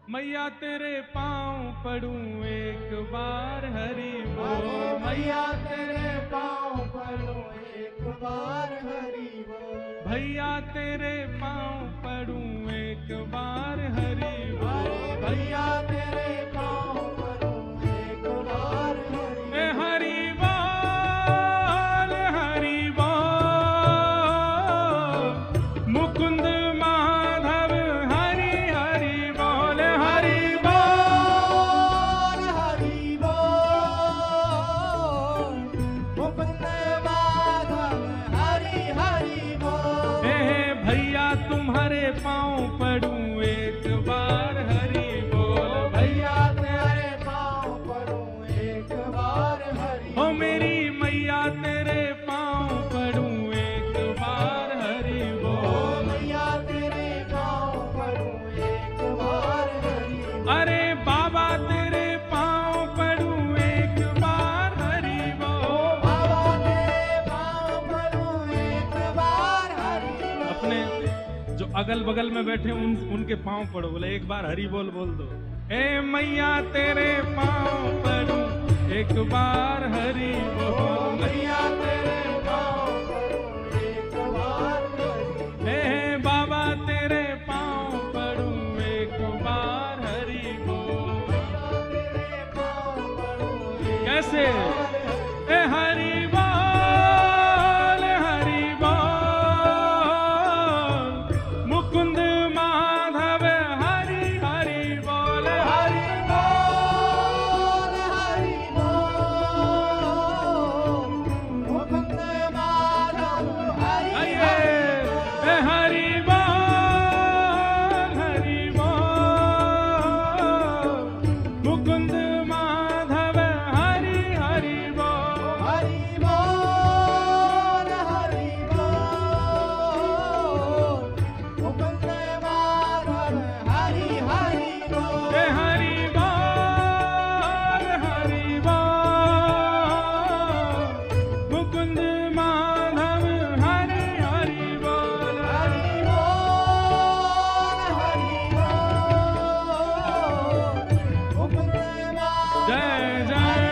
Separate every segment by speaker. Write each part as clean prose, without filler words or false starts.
Speaker 1: मैया तेरे पाँव पड़ूं एक बार हरि बोल।
Speaker 2: मैया तेरे पाँव पड़ूं एक बार हरि बोल।
Speaker 1: भैया तेरे पाँव पड़ूं एक बार हरि बोल।
Speaker 2: भैया तेरे पाँव पड़ूं एक बार हरि
Speaker 1: बोल। हरि बोल मुकुंद माधव हरि हरि बोल। हरि
Speaker 2: बोल। हरि बोल मुकुंद माधव हरि हरि बोल।
Speaker 1: भैया तुम्हारे पाँव पड़ूं एक बार हरि बोल।
Speaker 2: भैया तेरे पाँव पड़ूं एक बार हरि
Speaker 1: ओ मेरी मैया तेरे पाँव पड़ूं एक बार हरि बोल।
Speaker 2: मैया तेरे पाँव पड़ूं एक बार हरि बोल।
Speaker 1: अरे बाबा तेरे पाँव पड़ूं एक बार हरि बोल।
Speaker 2: बाबा तेरे पाँव पड़ूं एक बार हरि बोल।
Speaker 1: अपने जो अगल बगल में बैठे उनके पाँव पड़ो, बोले एक बार हरि बोल बोल दो। ए मैया तेरे पाँव पड़ूं एक बार हरि बोल।
Speaker 2: मैया तेरे पाँव पड़ूं एक बार हरि बोल।
Speaker 1: ए बाबा तेरे पाँव पड़ूं एक बार हरि बोल।
Speaker 2: तेरे पाँव पड़ूं एक
Speaker 1: कैसे?
Speaker 2: बार
Speaker 1: ए हरि बोल। हरि बोल मुकुंद माधव हरि हरि बोल।
Speaker 2: हरि बोल। हरि बोल मुकुंद माधव हरि
Speaker 1: आइए।
Speaker 2: हरि
Speaker 1: ए हरि बोल। हरि बोल मुकुंद माधव हरि हरि बोल।
Speaker 2: हरि बोल। हरि बोल मुकुंद माधव हरि हरि बोल।
Speaker 1: ए हरि बोल। हरि बोल मुकुंद माधव हरि हरि बोल।
Speaker 2: हरि बोल। हरि बोल मुकुंद माधव
Speaker 1: जय जय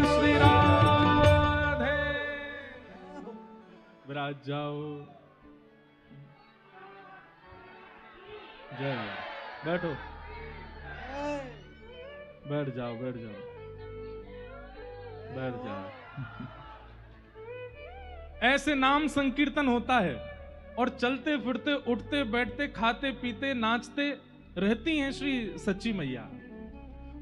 Speaker 1: श्री राधे। विराज जाओ। जय। बैठो, बैठ जाओ, बैठ जाओ, बैठ जाओ। ऐसे नाम संकीर्तन होता है और चलते फिरते उठते बैठते खाते पीते नाचते रहती हैं श्री सच्ची मैया।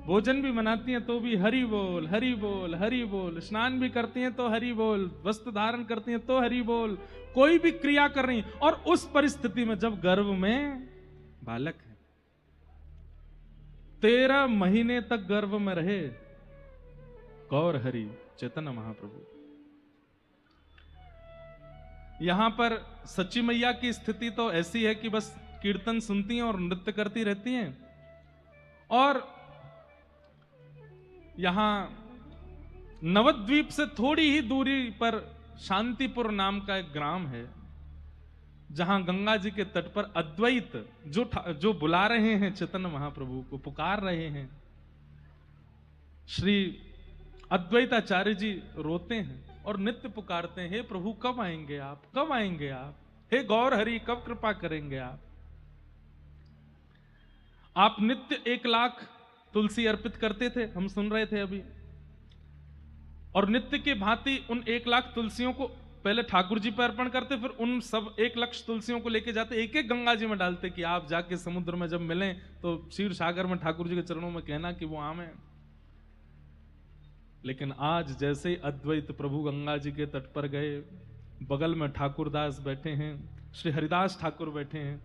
Speaker 1: भोजन भी बनाती हैं तो भी हरि बोल हरि बोल हरि बोल। स्नान भी करती हैं तो हरि बोल। वस्त्र धारण करती हैं तो हरि बोल। कोई भी क्रिया कर रही हैं। और उस परिस्थिति में जब गर्भ में बालक है, 13 महीने तक गर्भ में रहे गौर हरि चैतन्य महाप्रभु। यहां पर सच्ची मैया की स्थिति तो ऐसी है कि बस कीर्तन सुनती हैं और नृत्य करती रहती हैं। और यहां नवद्वीप से थोड़ी ही दूरी पर शांतिपुर नाम का एक ग्राम है, जहां गंगा जी के तट पर अद्वैत जो बुला रहे हैं चैतन्य महाप्रभु को, पुकार रहे हैं। श्री अद्वैताचार्य जी रोते हैं और नित्य पुकारते हैं, हे प्रभु कब आएंगे आप, कब आएंगे आप, हे गौर हरि कब कृपा करेंगे आप। आप नित्य 1 लाख तुलसी अर्पित करते थे, हम सुन रहे थे अभी। और नित्य के भांति उन 1 लाख तुलसियों को पहले ठाकुर जी पर अर्पण करते, फिर उन सब 1 लाख तुलसियों को लेके जाते, एक एक गंगा जी में डालते कि आप जाके समुद्र में जब मिलें तो क्षीर सागर में ठाकुर जी के चरणों में कहना कि वो आम है। लेकिन आज जैसे ही अद्वैत प्रभु गंगा जी के तट पर गए, बगल में ठाकुरदास बैठे हैं, श्री हरिदास ठाकुर बैठे हैं,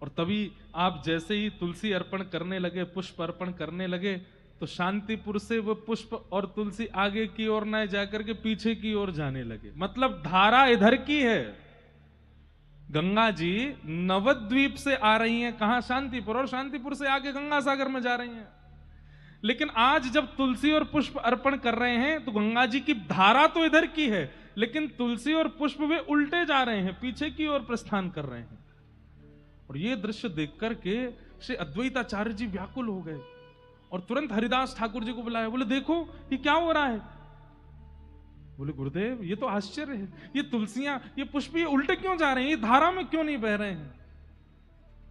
Speaker 1: और तभी आप जैसे ही तुलसी अर्पण करने लगे, पुष्प अर्पण करने लगे, तो शांतिपुर से वो पुष्प और तुलसी आगे की ओर न जाकर के पीछे की ओर जाने लगे। मतलब धारा इधर की है। गंगा जी नवद्वीप से आ रही हैं, कहां? शांतिपुर, और शांतिपुर से आगे गंगा सागर में जा रही हैं। लेकिन आज जब तुलसी और पुष्प अर्पण कर रहे हैं तो गंगा जी की धारा तो इधर की है, लेकिन तुलसी और पुष्प वे उल्टे जा रहे हैं, पीछे की ओर प्रस्थान कर रहे हैं। और ये दृश्य देख करके श्री अद्वैताचार्य जी व्याकुल हो गए और तुरंत हरिदास ठाकुर जी को बुलाया। बोले देखो ये क्या हो रहा है। बोले गुरुदेव ये तो आश्चर्य है, ये तुलसियां, ये पुष्प, ये उल्टे क्यों जा रहे हैं, ये धारा में क्यों नहीं बह रहे हैं।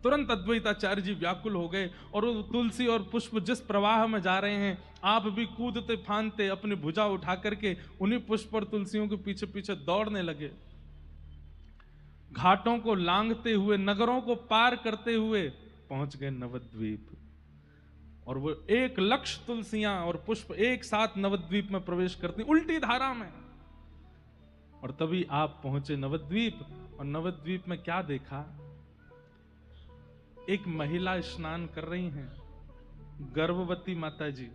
Speaker 1: तुरंत अद्वैताचार्य जी व्याकुल हो गए और वो तुलसी और पुष्प जिस प्रवाह में जा रहे हैं, आप भी कूदते फांदते अपनी भुजा उठा करके उन्हीं पुष्प और तुलसियों के पीछे पीछे दौड़ने लगे। घाटों को लांघते हुए, नगरों को पार करते हुए पहुंच गए नवद्वीप। और वो 1,00,000 तुलसियां और पुष्प एक साथ नवद्वीप में प्रवेश करती उल्टी धारा में। और तभी आप पहुंचे नवद्वीप, और नवद्वीप में क्या देखा, एक महिला स्नान कर रही हैं, गर्भवती माता जी,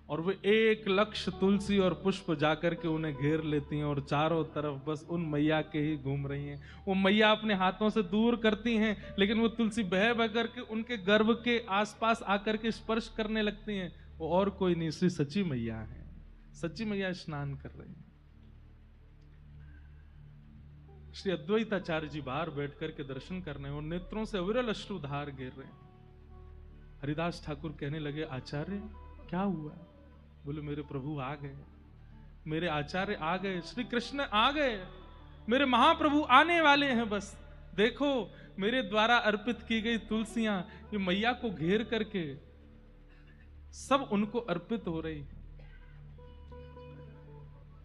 Speaker 1: और वे 1,00,000 तुलसी और पुष्प जाकर के उन्हें घेर लेती हैं और चारों तरफ बस उन मैया के ही घूम रही हैं। वो मैया अपने हाथों से दूर करती हैं, लेकिन वो तुलसी बह बह करके उनके गर्भ के आसपास आकर के स्पर्श करने लगती हैं। वो और कोई नहीं, श्री सची मैया है। सची मैया स्नान कर रही हैं। श्री अद्वैताचार्य जी बाहर बैठ करके दर्शन कर रहे हैं और नेत्रों से अविरल अश्रुधार गिर रहे हैं। हरिदास ठाकुर कहने लगे, आचार्य क्या हुआ। बोले मेरे प्रभु आ गए, मेरे आचार्य आ गए, श्री कृष्ण आ गए, मेरे महाप्रभु आने वाले हैं। बस देखो मेरे द्वारा अर्पित की गई तुलसियां ये मैया को घेर करके सब उनको अर्पित हो रही है।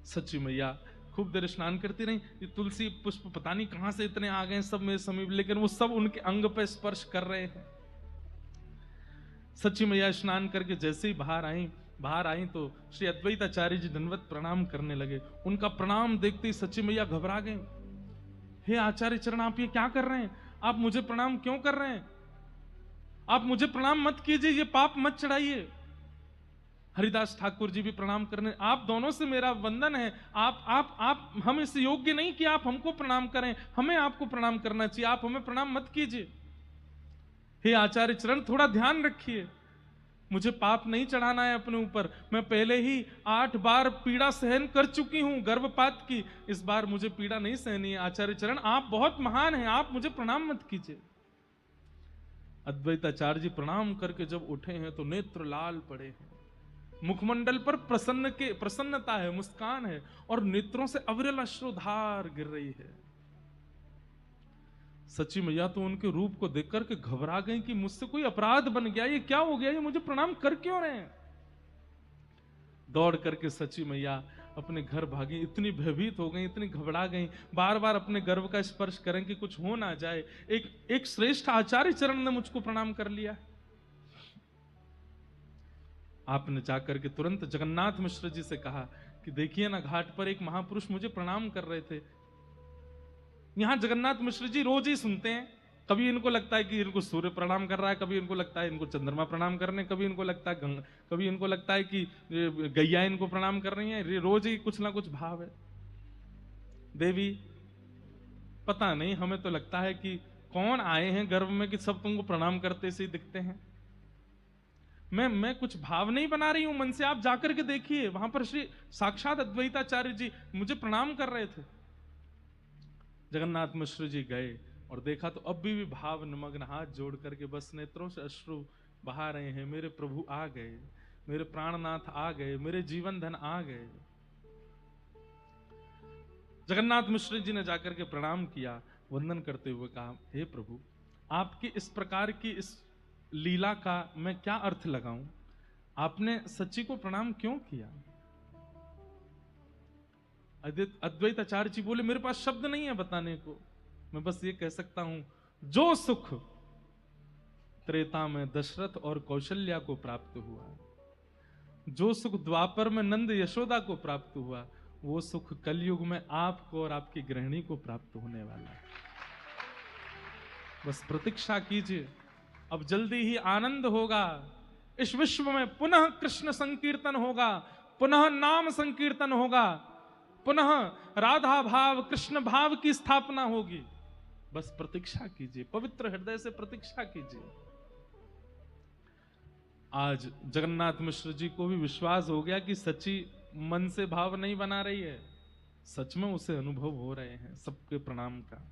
Speaker 1: सच्ची मैया खूब देर स्नान करती रही। ये तुलसी पुष्प पता नहीं कहां से इतने आ गए सब मेरे समीप, लेकिन वो सब उनके अंग पे स्पर्श कर रहे हैं। सच्ची मैया स्नान करके जैसे ही बाहर आई तो श्री अद्वैताचार्य जी दंडवत प्रणाम करने लगे। उनका प्रणाम देखते ही सच्ची मैया घबरा गए। हे आचार्य चरण, आप ये क्या कर रहे हैं, आप मुझे प्रणाम क्यों कर रहे हैं, आप मुझे प्रणाम मत कीजिए, ये पाप मत चढ़ाइए। हरिदास ठाकुर जी भी प्रणाम करने, आप दोनों से मेरा वंदन है, आप हम इस योग्य नहीं कि आप हमको प्रणाम करें, हमें आपको प्रणाम करना चाहिए, आप हमें प्रणाम मत कीजिए। हे आचार्य चरण थोड़ा ध्यान रखिए, मुझे पाप नहीं चढ़ाना है अपने ऊपर। मैं पहले ही 8 बार पीड़ा सहन कर चुकी हूं गर्भपात की, इस बार मुझे पीड़ा नहीं सहनी है। आचार्य चरण आप बहुत महान हैं, आप मुझे प्रणाम मत कीजिए। अद्वैताचार्य जी प्रणाम करके जब उठे हैं तो नेत्र लाल पड़े हैं, मुखमंडल पर प्रसन्नता है, मुस्कान है, और नेत्रों से अविरल अश्रुधार गिर रही है। सच्ची मैया तो उनके रूप को देख करके घबरा गई कि मुझसे कोई अपराध बन गया, ये क्या हो गया, ये मुझे प्रणाम कर क्यों रहे हैं। दौड़ करके सच्ची मैया अपने घर भागी, इतनी भयभीत हो गई, इतनी घबरा गई, बार बार अपने गर्भ का स्पर्श करें कि कुछ हो ना जाए। एक श्रेष्ठ आचार्य चरण ने मुझको प्रणाम कर लिया। आपने जाकर के तुरंत जगन्नाथ मिश्र जी से कहा कि देखिए ना, घाट पर एक महापुरुष मुझे प्रणाम कर रहे थे। यहां जगन्नाथ मिश्र जी रोज ही सुनते हैं, कभी इनको लगता है कि इनको सूर्य प्रणाम कर रहा है, कभी इनको लगता है इनको चंद्रमा प्रणाम करने, कभी इनको लगता है कभी इनको लगता है कि गैया इनको प्रणाम कर रही है। रोज ही कुछ ना कुछ भाव है। देवी पता नहीं, हमें तो लगता है कि कौन आए हैं गर्भ में कि सब तुमको प्रणाम करते से ही दिखते हैं। मैं कुछ भाव नहीं बना रही हूं मन से, आप जाकर के देखिए, वहां पर श्री साक्षात अद्वैताचार्य जी मुझे प्रणाम कर रहे थे। जगन्नाथ मिश्र जी गए और देखा तो अब भी भाव निमग्न हाथ जोड़ करके बस नेत्रों से अश्रु बहा रहे हैं। मेरे प्रभु आ गए, मेरे प्राणनाथ आ गए, मेरे जीवन धन आ गए। जगन्नाथ मिश्र जी ने जाकर के प्रणाम किया, वंदन करते हुए कहा, हे प्रभु आपकी इस प्रकार की इस लीला का मैं क्या अर्थ लगाऊं, आपने सच्ची को प्रणाम क्यों किया। अद्वैताचार्य जी बोले, मेरे पास शब्द नहीं है बताने को, मैं बस ये कह सकता हूं, जो सुख त्रेता में दशरथ और कौशल्या को प्राप्त हुआ, जो सुख द्वापर में नंद यशोदा को प्राप्त हुआ, वो सुख कलयुग में आपको और आपकी गृहिणी को प्राप्त होने वाला है। बस प्रतीक्षा कीजिए, अब जल्दी ही आनंद होगा। इस विश्व में पुनः कृष्ण संकीर्तन होगा, पुनः नाम संकीर्तन होगा, पुनः राधा भाव कृष्ण भाव की स्थापना होगी। बस प्रतीक्षा कीजिए, पवित्र हृदय से प्रतीक्षा कीजिए। आज जगन्नाथ मिश्र जी को भी विश्वास हो गया कि सच्ची मन से भाव नहीं बना रही है, सच में उसे अनुभव हो रहे हैं सबके प्रणाम का।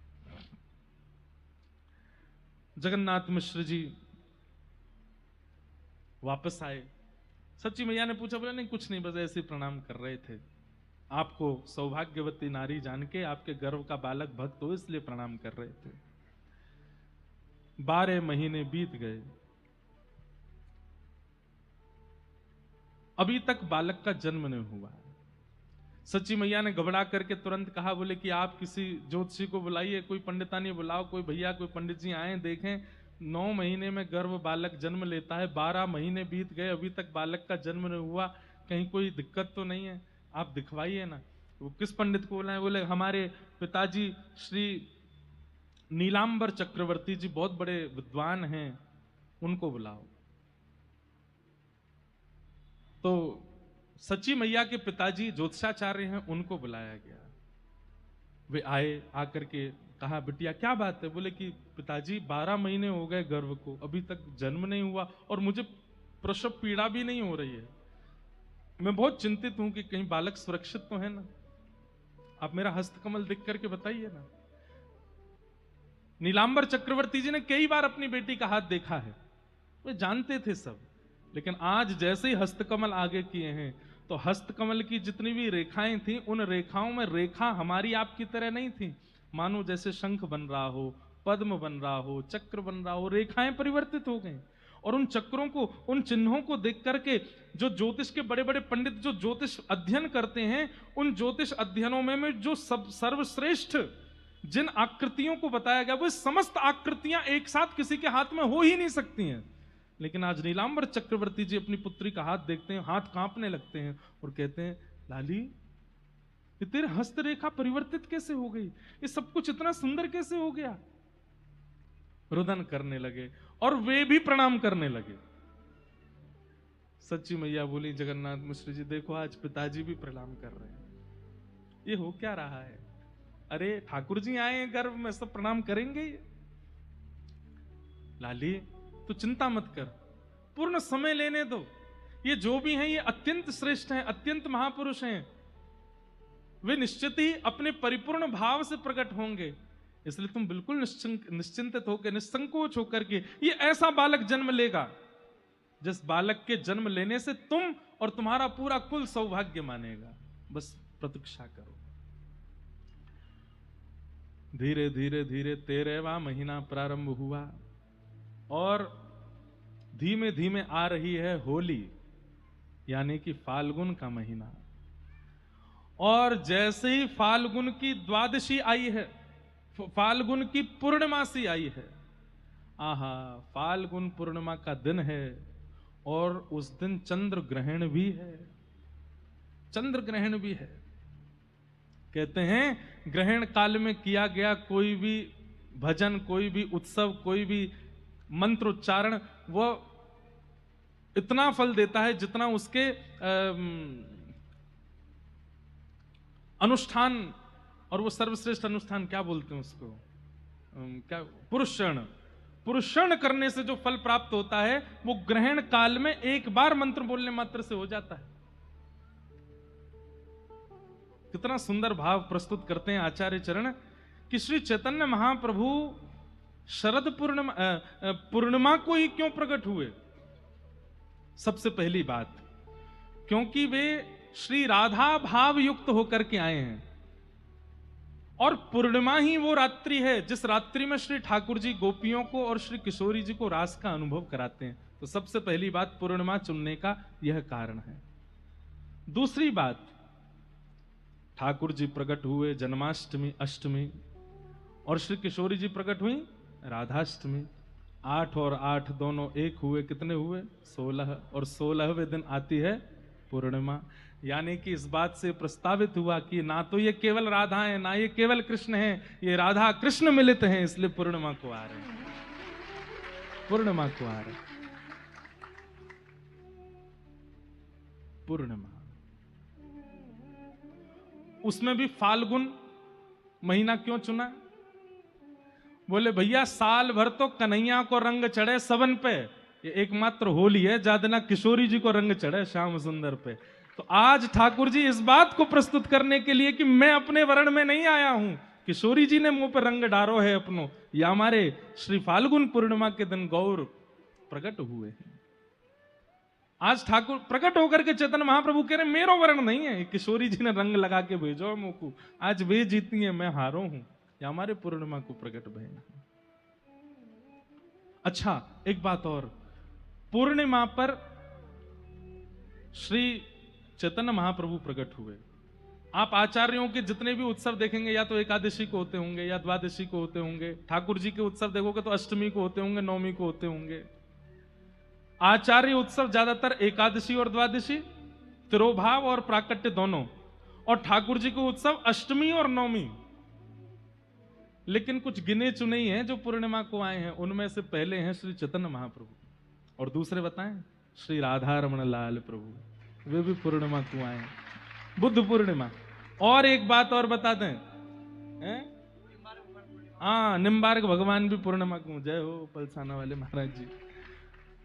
Speaker 1: जगन्नाथ मिश्र जी वापस आए। सच्ची मैया ने पूछा, बोला नहीं कुछ नहीं, बस ऐसे ही प्रणाम कर रहे थे, आपको सौभाग्यवती नारी जान के, आपके गर्भ का बालक भक्त हो इसलिए प्रणाम कर रहे थे। 12 महीने बीत गए, अभी तक बालक का जन्म नहीं हुआ। सच्ची मैया ने घबरा करके तुरंत कहा, बोले कि आप किसी ज्योतिषी को बुलाइए, कोई पंडितानी बुलाओ, कोई भैया कोई पंडित जी आए देखें। 9 महीने में गर्भ बालक जन्म लेता है, 12 महीने बीत गए, अभी तक बालक का जन्म नहीं हुआ, कहीं कोई दिक्कत तो नहीं है, आप दिखवाइए ना। वो किस पंडित को बुलाए? बोले हमारे पिताजी श्री नीलांबर चक्रवर्ती जी बहुत बड़े विद्वान हैं, उनको बुलाओ। तो सच्ची मैया के पिताजी ज्योतिषाचार्य हैं, उनको बुलाया गया। वे आए, आकर के कहा, बिटिया क्या बात है? बोले कि पिताजी 12 महीने हो गए गर्भ को, अभी तक जन्म नहीं हुआ और मुझे प्रसव पीड़ा भी नहीं हो रही है, मैं बहुत चिंतित हूं कि कहीं बालक सुरक्षित तो है ना, आप मेरा हस्तकमल देख करके बताइए ना। नीलांबर चक्रवर्ती जी ने कई बार अपनी बेटी का हाथ देखा है, वे जानते थे सब, लेकिन आज जैसे ही हस्तकमल आगे किए हैं तो हस्तकमल की जितनी भी रेखाएं थी, उन रेखाओं में रेखा हमारी आपकी तरह नहीं थी, मानो जैसे शंख बन रहा हो, पद्म बन रहा हो, चक्र बन रहा हो, रेखाएं परिवर्तित हो गई। और उन चक्रों को, उन चिन्हों को देख करके जो ज्योतिष के बड़े बड़े पंडित जो ज्योतिष अध्ययन करते हैं, उन ज्योतिष अध्ययनों में जो सब सर्वश्रेष्ठ जिन आकृतियों को बताया गया, वो समस्त आकृतियां एक साथ किसी के हाथ में हो ही नहीं सकती हैं। लेकिन आज नीलांबर चक्रवर्ती जी अपनी पुत्री का हाथ देखते हैं, हाथ कांपने लगते हैं और कहते हैं, लाली ये तेरे हस्तरेखा परिवर्तित कैसे हो गई, ये सब कुछ इतना सुंदर कैसे हो गया? रुदन करने लगे और वे भी प्रणाम करने लगे। सच्ची मैया बोली, जगन्नाथ मिश्र जी देखो आज पिताजी भी प्रणाम कर रहे हैं, ये हो क्या रहा है? अरे ठाकुर जी आए हैं गर्भ में, सब प्रणाम करेंगे। लाली तो चिंता मत कर, पूर्ण समय लेने दो, ये जो भी हैं ये अत्यंत श्रेष्ठ हैं, अत्यंत महापुरुष हैं, वे निश्चित ही अपने परिपूर्ण भाव से प्रकट होंगे, इसलिए तुम बिल्कुल निश्चिंतित होकर, निसंकोच होकर के ये ऐसा बालक जन्म लेगा जिस बालक के जन्म लेने से तुम और तुम्हारा पूरा कुल सौभाग्य मानेगा, बस प्रतीक्षा करो। धीरे धीरे धीरे 13वां महीना प्रारंभ हुआ और धीमे धीमे आ रही है होली, यानी कि फाल्गुन का महीना। और जैसे ही फाल्गुन की द्वादशी आई है, फाल्गुन की पूर्णमासी आई है, आहा फाल्गुन पूर्णिमा का दिन है और उस दिन चंद्र ग्रहण भी है, चंद्र ग्रहण भी है। कहते हैं ग्रहण काल में किया गया कोई भी भजन, कोई भी उत्सव, कोई भी मंत्रोच्चारण, वह इतना फल देता है जितना उसके अनुष्ठान, और वो सर्वश्रेष्ठ अनुष्ठान क्या बोलते हैं उसको, क्या, पुरुषण करने से जो फल प्राप्त होता है वो ग्रहण काल में एक बार मंत्र बोलने मात्र से हो जाता है। कितना सुंदर भाव प्रस्तुत करते हैं आचार्य चरण कि श्री चैतन्य महाप्रभु शरद पूर्णिमा को ही क्यों प्रकट हुए? सबसे पहली बात, क्योंकि वे श्री राधा भाव युक्त होकर के आए हैं, और पूर्णिमा ही वो रात्रि है जिस रात्रि में श्री ठाकुर जी गोपियों को और श्री किशोरी जी को रास का अनुभव कराते हैं। तो सबसे पहली बात पूर्णिमा चुनने का यह कारण है। दूसरी बात, ठाकुर जी प्रकट हुए जन्माष्टमी अष्टमी और श्री किशोरी जी प्रकट हुई राधाष्टमी। 8 और 8 दोनों एक हुए, कितने हुए? 16, और 16वें दिन आती है पूर्णिमा। यानी कि इस बात से प्रस्तावित हुआ कि ना तो ये केवल राधा है, ना ये केवल कृष्ण है, ये राधा कृष्ण मिलित हैं, इसलिए पूर्णिमा को आ रहे हैं, पूर्णिमा को आ रहे हैं। पूर्णिमा, उसमें भी फाल्गुन महीना क्यों चुना? बोले भैया साल भर तो कन्हैया को रंग चढ़े सबन पे, ये एकमात्र होली है जादना किशोरी जी को रंग चढ़े श्याम सुंदर पे। तो आज ठाकुर जी इस बात को प्रस्तुत करने के लिए कि मैं अपने वर्ण में नहीं आया हूं, किशोरी जी ने मुंह पर रंग डारो है अपनो, या हमारे श्री फाल्गुन पूर्णिमा के दिन गौर प्रकट हुए हैं। आज ठाकुर प्रकट होकर के चैतन्य महाप्रभु कह रहे मेरो वर्ण नहीं है, किशोरी जी ने रंग लगा के भेजो मुझको, आज वे जीती है मैं हारो हूं, या हमारे पूर्णिमा को प्रकट भय। अच्छा एक बात और, पूर्णिमा पर श्री चैतन्य महाप्रभु प्रकट हुए। आप आचार्यों के जितने भी उत्सव देखेंगे या तो एकादशी को होते होंगे या द्वादशी को होते होंगे, ठाकुर जी के उत्सव देखोगे तो अष्टमी को होते होंगे, नवमी को होते होंगे। आचार्य उत्सव ज्यादातर एकादशी और द्वादशी, तिरोभाव और प्राकट्य दोनों, और ठाकुर जी के उत्सव अष्टमी और नवमी। लेकिन कुछ गिने चुने ही हैं जो पूर्णिमा को आए हैं, उनमें से पहले हैं श्री चैतन्य महाप्रभु, और दूसरे बताएं श्री राधा रमण लाल प्रभु, वे भी पूर्णिमा को आए हैं, बुद्ध पूर्णिमा। और एक बात और बता दें, हाँ निम्बार्क भगवान भी पूर्णिमा को, जय हो पलसाना वाले महाराज जी।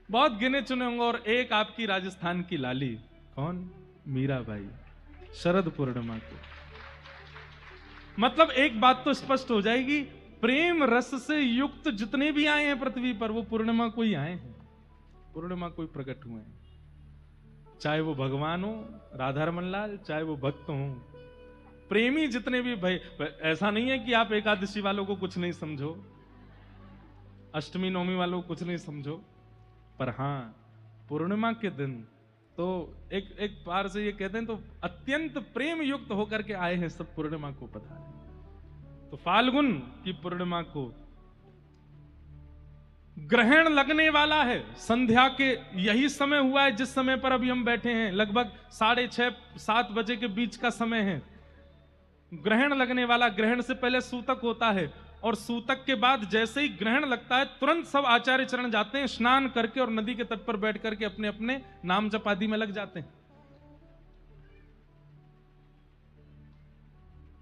Speaker 1: बहुत गिने चुने होंगे। और एक आपकी राजस्थान की लाली, कौन, मीराबाई, शरद पूर्णिमा को। मतलब एक बात तो स्पष्ट हो जाएगी, प्रेम रस से युक्त जितने भी आए हैं पृथ्वी पर वो पूर्णिमा को ही आए हैं, पूर्णिमा को ही प्रकट हुए हैं। चाहे वो भगवान हो राधा रमन लाल, चाहे वो भक्त हो, प्रेमी जितने भी भाई। ऐसा नहीं है कि आप एकादशी वालों को कुछ नहीं समझो, अष्टमी नवमी वालों को कुछ नहीं समझो, पर हां पूर्णिमा के दिन तो एक बार से ये कहते हैं तो अत्यंत प्रेम युक्त होकर के आए हैं सब पूर्णिमा को पधारे। तो फाल्गुन की पूर्णिमा को ग्रहण लगने वाला है, संध्या के यही समय हुआ है जिस समय पर अभी हम बैठे हैं, लगभग 6:30-7 बजे के बीच का समय है। ग्रहण लगने वाला, ग्रहण से पहले सूतक होता है, और सूतक के बाद जैसे ही ग्रहण लगता है तुरंत सब आचार्य चरण जाते हैं, स्नान करके और नदी के तट पर बैठ करके अपने अपने नाम जप आदि में लग जाते हैं।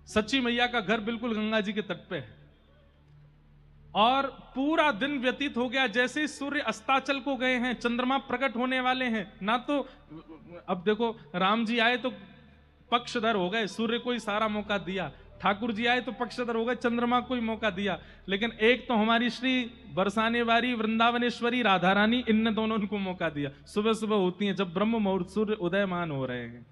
Speaker 1: सच्ची मैया का घर बिल्कुल गंगा जी के तट पे है, और पूरा दिन व्यतीत हो गया। जैसे ही सूर्य अस्ताचल को गए हैं, चंद्रमा प्रकट होने वाले हैं ना, तो अब देखो राम जी आए तो पक्षधर हो गए, सूर्य को ही सारा मौका दिया, ठाकुर जी आए तो पक्षधर हो गए, चंद्रमा को ही मौका दिया। लेकिन एक तो हमारी श्री बरसाने वाली वृंदावनेश्वरी राधा रानी, इन दोनों को मौका दिया। सुबह सुबह होती हैं जब ब्रह्म मुहूर्त सूर्य उदयमान हो रहे हैं।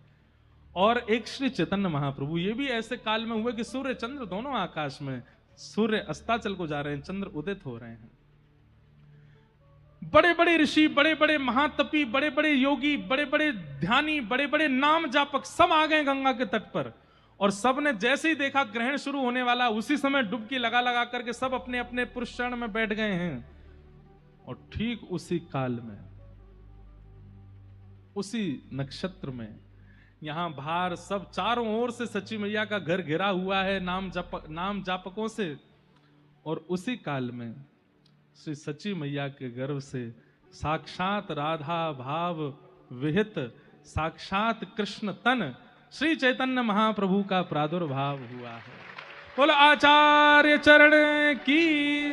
Speaker 1: और एक श्री चैतन्य महाप्रभु, ये भी ऐसे काल में हुए कि सूर्य चंद्र दोनों आकाश में, सूर्य अस्ताचल को जा रहे हैं, चंद्र उदित हो रहे हैं। बड़े बड़े ऋषि, बड़े बड़े महातपी, बड़े बड़े योगी, बड़े बड़े ध्यानी, बड़े बड़े नाम जापक सब आ गए गंगा के तट पर। और सब ने जैसे ही देखा ग्रहण शुरू होने वाला, उसी समय डुबकी लगा लगा करके सब अपने अपने पुरुष चरण में बैठ गए हैं। और ठीक उसी काल में, उसी नक्षत्र में, यहां बाहर सब चारों ओर से सच्ची मैया का घर घिरा हुआ है नाम जापकों से। और उसी काल में श्री सच्ची मैया के गर्भ से साक्षात राधा भाव विहित साक्षात कृष्ण तन श्री चैतन्य महाप्रभु का प्रादुर्भाव हुआ है। बोलो आचार्य चरण की,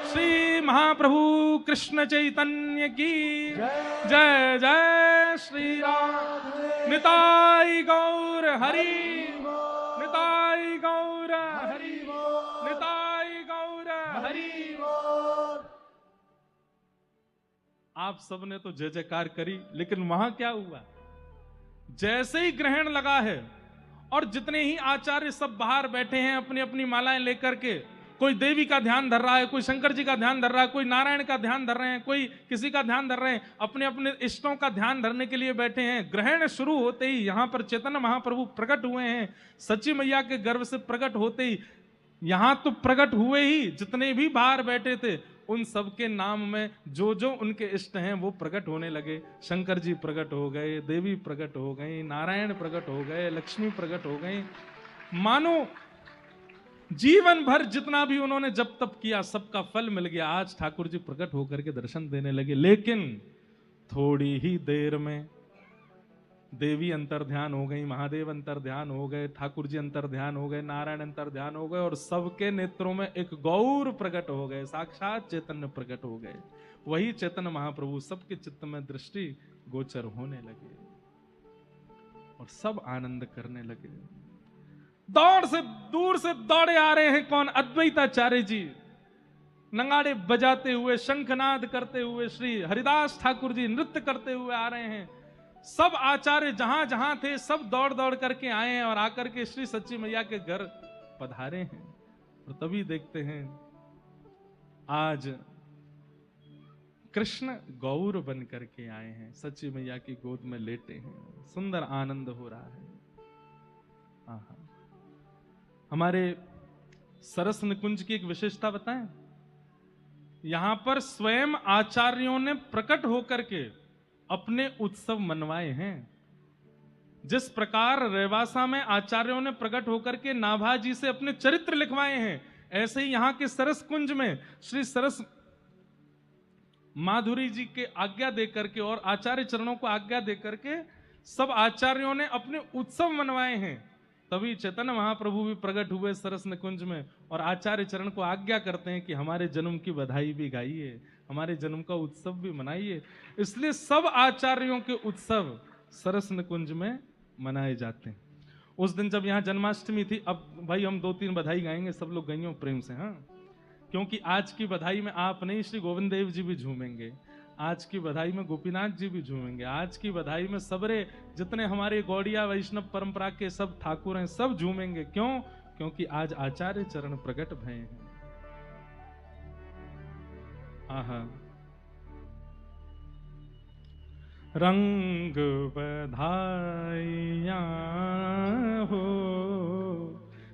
Speaker 1: श्री महाप्रभु कृष्ण चैतन्य की जय। जय श्री राम। निताई गौर हरि, निताई गौर हरि, निताई गौर हरि। आप सबने तो जय जयकार करी, लेकिन वहां क्या हुआ? जैसे ही ग्रहण लगा है और जितने ही आचार्य सब बाहर बैठे हैं अपनी अपनी मालाएं लेकर के, कोई देवी का ध्यान धर रहा है, कोई शंकर जी का ध्यान धर रहा है, कोई नारायण का ध्यान धर रहे हैं, कोई किसी का ध्यान धर रहे हैं, अपने अपने इष्टों का ध्यान धरने के लिए बैठे हैं। ग्रहण शुरू होते ही यहां पर चैतन्य महाप्रभु प्रकट हुए हैं। सच्ची मैया के गर्भ से प्रकट होते ही यहां तो प्रकट हुए ही, जितने भी बाहर बैठे थे उन सबके नाम में जो जो उनके इष्ट हैं वो प्रकट होने लगे। शंकर जी प्रकट हो गए, देवी प्रकट हो गई, नारायण प्रकट हो गए, लक्ष्मी प्रकट हो गई। मानो जीवन भर जितना भी उन्होंने जब तप किया सबका फल मिल गया। आज ठाकुर जी प्रकट होकर के दर्शन देने लगे। लेकिन थोड़ी ही देर में देवी अंतर ध्यान हो गई, महादेव अंतर ध्यान हो गए, ठाकुर जी अंतर ध्यान हो गए, नारायण अंतर ध्यान हो गए, और सबके नेत्रों में एक गौर प्रकट हो गए, साक्षात चैतन्य प्रकट हो गए। वही चैतन्य महाप्रभु सबके चित्त में दृष्टि गोचर होने लगे और सब आनंद करने लगे। दूर से दौड़े आ रहे हैं कौन? अद्वैताचार्य जी। नगाड़े बजाते हुए, शंखनाद करते हुए श्री हरिदास ठाकुर जी नृत्य करते हुए आ रहे हैं। सब आचार्य जहां जहां थे सब दौड़ दौड़ करके आए हैं और आकर के श्री सच्ची मैया के घर पधारे हैं। और तभी देखते हैं आज कृष्ण गौर बन करके आए हैं, सच्ची मैया की गोद में लेटे हैं, सुंदर आनंद हो रहा है। आहा। हमारे सरस निकुंज की एक विशेषता बताएं, यहां पर स्वयं आचार्यों ने प्रकट होकर के अपने उत्सव मनवाए हैं। जिस प्रकार रेवासा में आचार्यों ने प्रकट होकर के नाभा जी से अपने चरित्र लिखवाए हैं, ऐसे ही यहां के सरस कुंज में श्री सरस माधुरी जी के आज्ञा देकर के और आचार्य चरणों को आज्ञा देकर के सब आचार्यों ने अपने उत्सव मनवाए हैं। तभी चैतन्य महाप्रभु भी प्रकट हुए सरस निकुंज में और आचार्य चरण को आज्ञा करते हैं कि हमारे जन्म की बधाई भी गाइए, हमारे जन्म का उत्सव भी मनाइए। इसलिए सब आचार्यों के उत्सव सरस निकुंज में मनाए जाते हैं। उस दिन जब यहाँ जन्माष्टमी थी, अब भाई हम 2-3 बधाई गाएंगे, सब लोग गाइयो प्रेम से, हाँ, क्योंकि आज की बधाई में आप नहीं, श्री गोविंद देव जी भी झूमेंगे, आज की बधाई में गोपीनाथ जी भी झूमेंगे, आज की बधाई में सबरे जितने हमारे गौड़िया वैष्णव परंपरा के सब ठाकुर हैं सब झूमेंगे। क्यों? क्योंकि आज आचार्य चरण प्रकट भय हैं। आहा। रंग बधाइया हो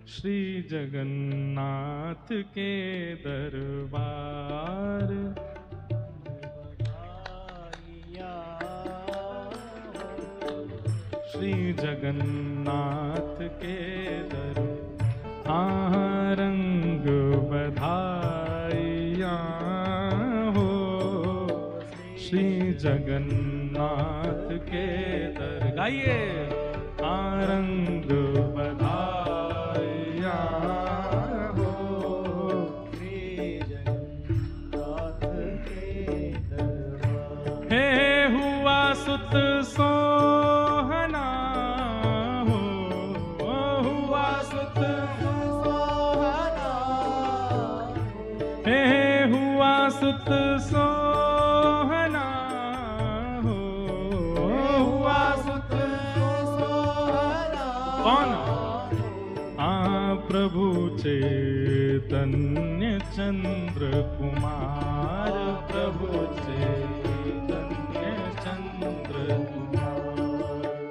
Speaker 1: श्री जगन्नाथ के दरबार, श्री जगन्नाथ के दरबार, रंग बधाइया हो श्री जगन्नाथ के दर, गाइए, रंग बधाइया हो श्री जगन्नाथ के दरबार। हे हुआ सुत सोहना हो, हुआ सुत सोहना, हे हुआ सुत सोहना हो, हुआ सुत सोहना। कौन? प्रभु चैतन्य चंद्र कुमार, प्रभु चैतन्य चंद्र कुमार।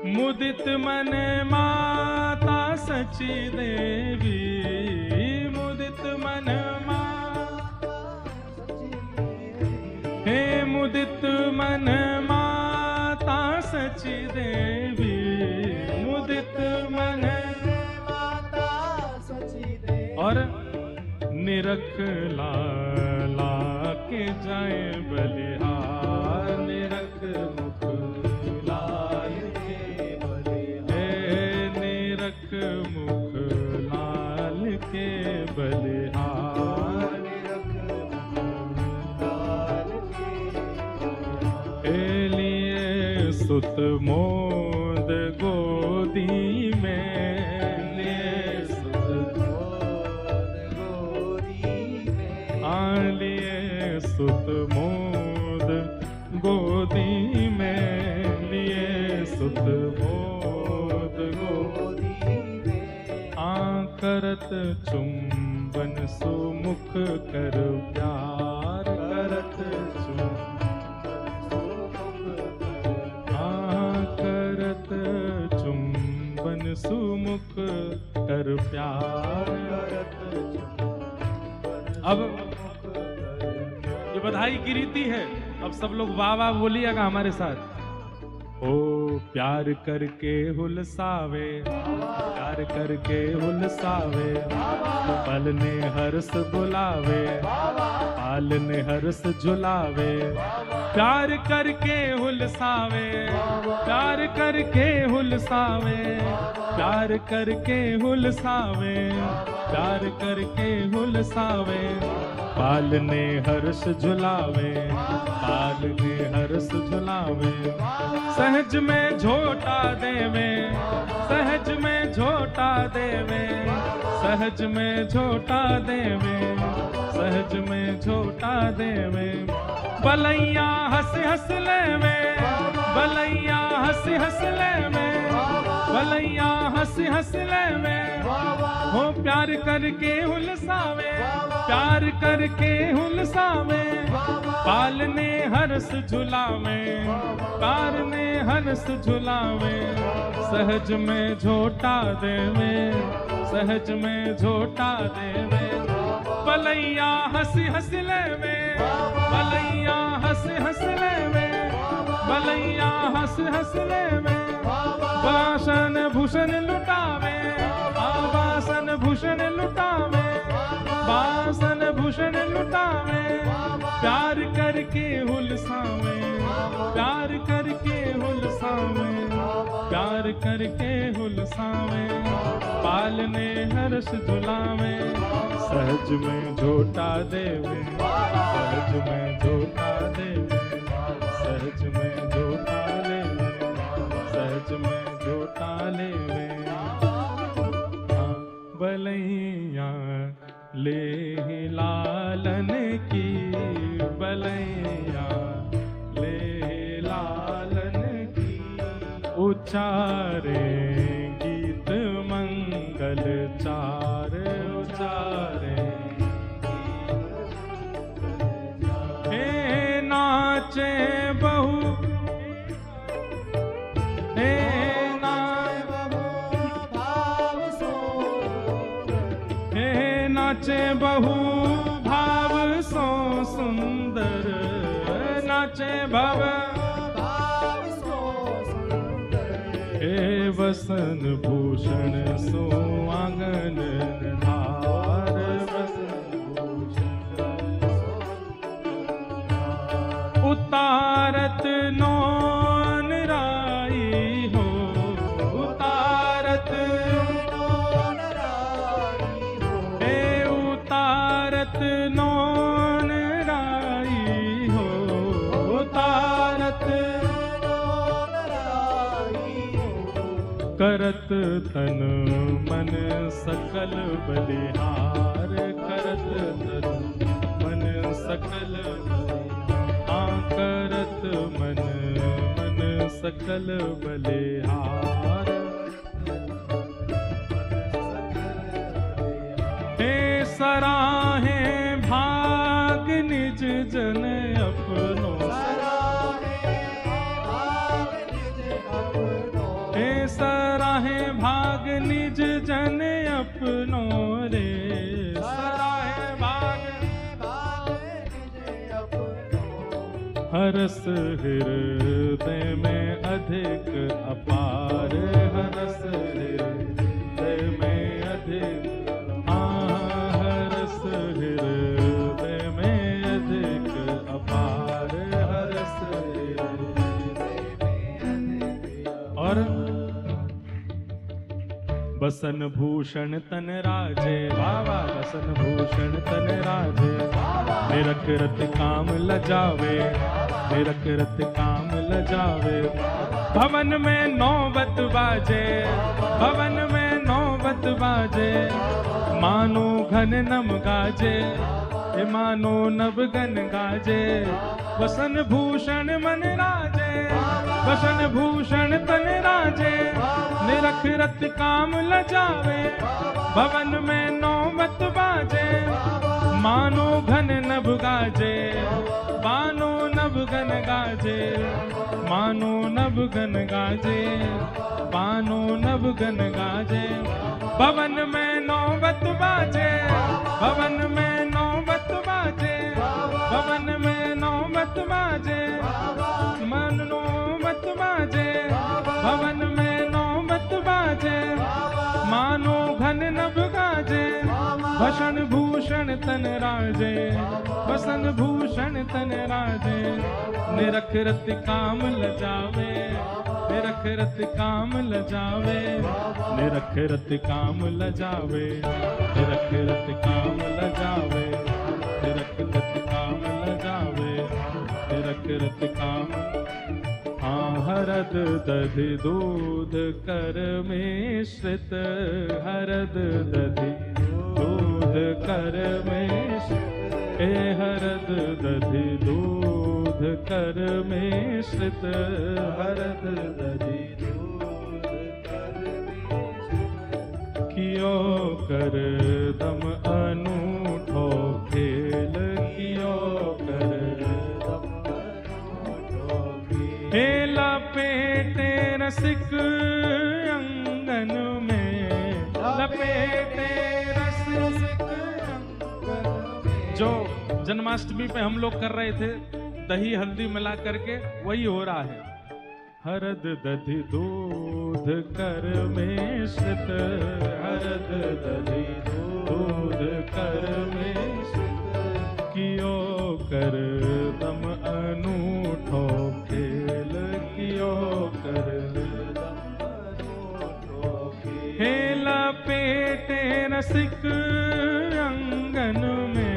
Speaker 1: मुदित मन माता सची देवी, मुदित मन माता, हे मुदित मन माता सची देवी, मुदित मन माता सची देवी। और निरख लाला के जाए बलिहार, निरख मुख लाल के बलिहार, निरख मुख लाल के बलिहार, निरख मुख लाल के लिए सुत मोद गोदी में, लिए सुत मोद गोदी में, लिए सुत मोद गोदी में, लिए सुत मोद गोदी में। करत चुंबन सुमुख कर प्यार, करत करत चुंबन सुमुख कर प्यार। अब ये बधाई की रीति है, अब सब लोग वाह वाह बोलिएगा हमारे साथ। ओ प्यार करके हुलसावे, प्यार करके हुलसावे, पल ने हर्ष बुलावे, पाल ने हर्ष झुलावे। प्यार करके हुलसावे, प्यार करके हुलसावे, प्यार करके हुलसावे, प्यार करके हुलसावे। पाल ने हर्ष झुलावे, पाल ने हर्ष झुलावे। सहज में झोटा देवे, सहज में झोटा देवे, सहज में झोटा देवे, सहज में झोटा देवे। बलैया हंस हंस लेवे, बलैया हंस हंस लेवे, बलैया हंस हंस लेवे। हो प्यार करके हुलसावे, प्यार करके हुलसावे। पालने हरस झुलावे, पालने हरस झुलावे। सहज में झोटा देवे, सहज में झोटा देवे। बलैया हंस हंस लेवे, बलैया हंस हंस लेवे, बलैया हंस हंस लेवे। वासन भूषण लुटावे, वासन भूषण लुटावे, वासन भूषण लुटावे। प्यार करके हुलसावे, प्यार करके हुलसावे, प्यार करके हुलसावे। पालने हर्ष झुलावे, सहज में झोटा देवे, सहज में झोटा देवे, सहज में झोटा लेवे, सहज में झोटा लेवे। बलैया ले लालन की, बलैया ले लालन की। उचारे गीत मंगल चार, उचारे हे नाचे बहु, हे नाचे बहु भाव सो सुंदर, नाचे भव भाव सो सुंदर। हे वसन भूषण सो आंगन धार, वसन भूषण उतारत नौन राई हो, उतारत नौन राई हो। हे उतारत नौन राई हो, उतारत नौन राई हो। करत तन मन सकल बलिहार, करत तन मन सकल बलिहार। करत मन मन सकल बलिहार। हे सराहे भाग निज जन अपनो, हे सराहे भाग निज जन अपनो रे। सराहे भाग निज अपनो। हरस हृदय में अधिक अपार, हरस हृदय में अधिक, हरस हृदय में अधिक अपार, हरस हृदय में अधिक। और बसन भूषण तन राजे, बाबा बसन भूषण तन राजे। निरख रत काम लजावे, निरख रत काम लजावे। भवन में नौबत बाजे, भवन में नौबत बाजे। मानो घन नम गाजे, हे मानो नभ गन गाजे। वसन भूषण मन राजे, वसन भूषण तन राजे। निरख रत काम लजावे, भवन में नौबत बाजे। मानो घन नभ गाजे, मानो नभ गन गाजे। मानो नभ गन गाजे, मानो नभ गन गाजे। भवन में नौबत बाजे, भवन में नौबत बाजे। भवन में नौबत बाजे, मन नौबत बाजे। भवन में नौबत बाजे, मानो घन नभ गाजे। भसन भूषण तन राजे, भसन भूषण तन राजे। निरख रत काम लजावे, निरख रत काम लजावे। निरख रत काम लजावे, निरख रत काम लजावे। निरख रत काम लजावे, निरख रत काम। हरद दधि दूध कर मिश्रित, हरद दधि दूध कर मिश्रित। ए हरद दधि दूध कर में श्रित,
Speaker 2: हरद दधि दूध कर मिश्रित,
Speaker 1: कियो कर दम अनूठो खेल, कियो कर
Speaker 2: दम अनूठो खेल।
Speaker 1: हे लपेटे रसिक अंगन में, लपेटे रसिक
Speaker 2: अंगन में।
Speaker 1: जो जन्माष्टमी पे हम लोग कर रहे थे दही हल्दी मिला करके, वही हो रहा है। हरद दधि दूध कर में श्रित, हरद दधि दूध कर में श्रित, कियो कर दम अनूठो खेल, कियो कर
Speaker 2: दम अनूठो खेल।
Speaker 1: हे लपेटे रसिक अंगन में,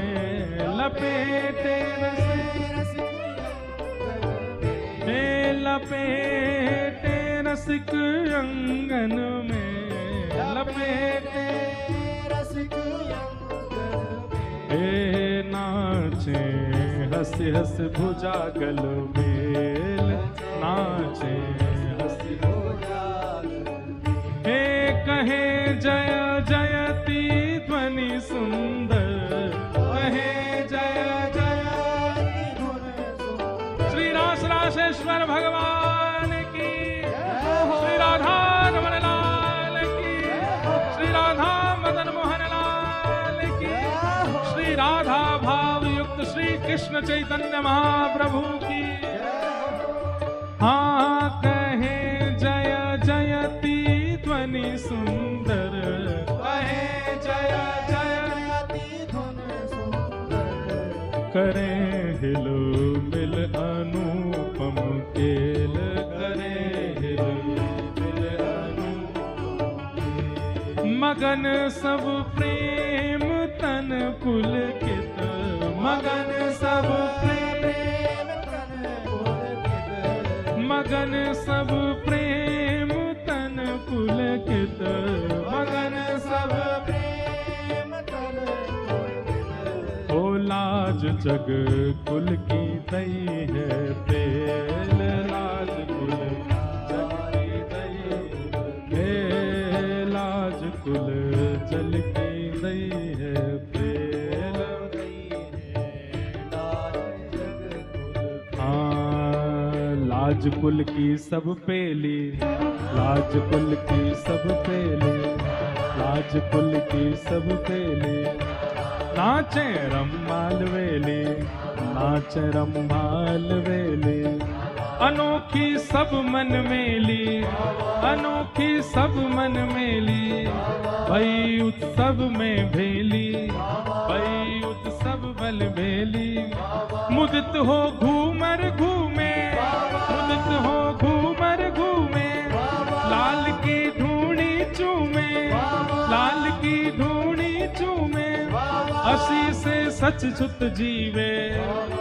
Speaker 1: लपेटे रसिक, हे लपेटे रसिक अंगन में, लपेटे
Speaker 2: रसिक अंगन में।
Speaker 1: हे नाचे हंसी हंस भुजागल मेल, नाचे हंसी हे कहे जय जयति ध्वनि सुंदर, कहे जय जयति
Speaker 2: धुन सुंदर।
Speaker 1: श्री रास रासेश्वर भगवान की, श्री राधा रमण लाल की, श्री राधा मदन मोहन लाल की, श्री राधा भाव युक्त श्री कृष्ण चैतन्य महाप्रभु की। हाँ कहे जय जयति ध्वनि सुंदर, कहे जय
Speaker 2: जयति धुन सुंदर।
Speaker 1: करे हिलो मिल अनुपम केल, करे हिलो मिल अनुपम केल। मगन सब प्रेम तन पुलकित, मगन सब प्रेम
Speaker 2: तन पुलकित।
Speaker 1: मगन सब प्रेम तन पुलकित, मगन सब
Speaker 2: प्रेम तन पुलकित।
Speaker 1: ओ लाज जग कुल की दई है पेल, लाज कुल जग की दई है, लाज कुल जल की दई है पेल। हाँ लाज कुल की सब पेली, लाज कुल की सब पेली, लाज कुल की सब पेली। नाचे रम्माल वेली, नाचे रम्माल वेली, अनोखी सब मन मेली, अनोखी सब मन मेली। भई उत्सव में भेली, भई उत्सव बल भेली। मुदित हो घूमर घूमे, मुदित हो घूमर घूमे, लाल की ढूंढी चूमे, लाल की ढूंढी चूमे। असी से सच सुत जीवे,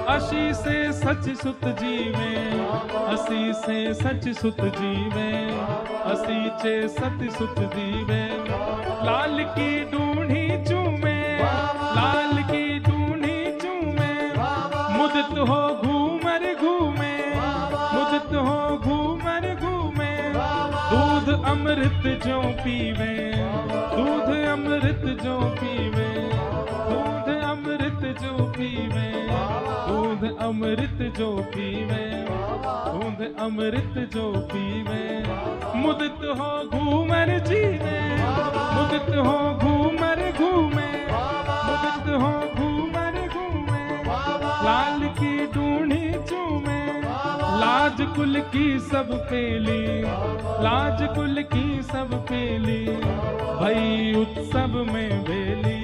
Speaker 1: असी से सच सुत जीवे, असी से सच सुत जीवे, असी चे सत सुत जीवे। लाल की ढूंढी चूमे, लाल की ढूंढी चूमे। मुदित हो घूमर घूमे, मुदित हो घूमर घूमे। दूध अमृत जो पीवे, दूध अमृत जो पीवे, दूध अमृत जो पीवे, दूध अमृत जो पीवे, दूध अमृत जो पीवे। मुदित हो घूमर जीवे, मुदित हो घूमर घूमे, मुदित हो घूमर घूमे। लाल की ढूंढी चूमे, लाज कुल की सब पेली, लाज कुल की सब पेली। भई उत्सव में बेली,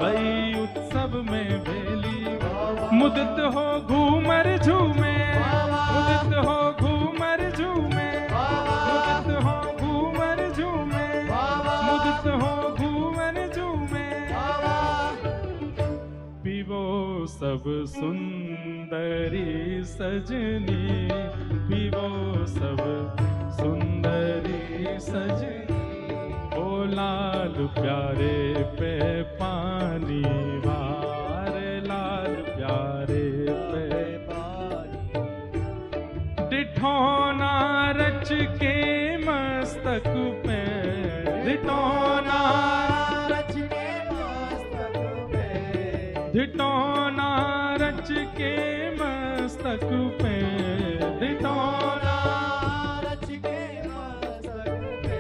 Speaker 1: भई उत्सव में बेली। मुदित हो घूमर झूमे, मुदित हो घूमर झूमे, मुदित हो घूमर झूमे, मुदित हो घूमर झूमे। पीवो सब सुंदरी सजनी, पीवो सब सुंदरी सजनी। ओ लाल प्यारे पे पानी वार, लाल डिठौना रच के मस्तक पे, डिठौना
Speaker 2: रच के मस्तक पे,
Speaker 1: डिठौना रच के मस्तक पे, डिठौना
Speaker 2: रच के मस्तक पे,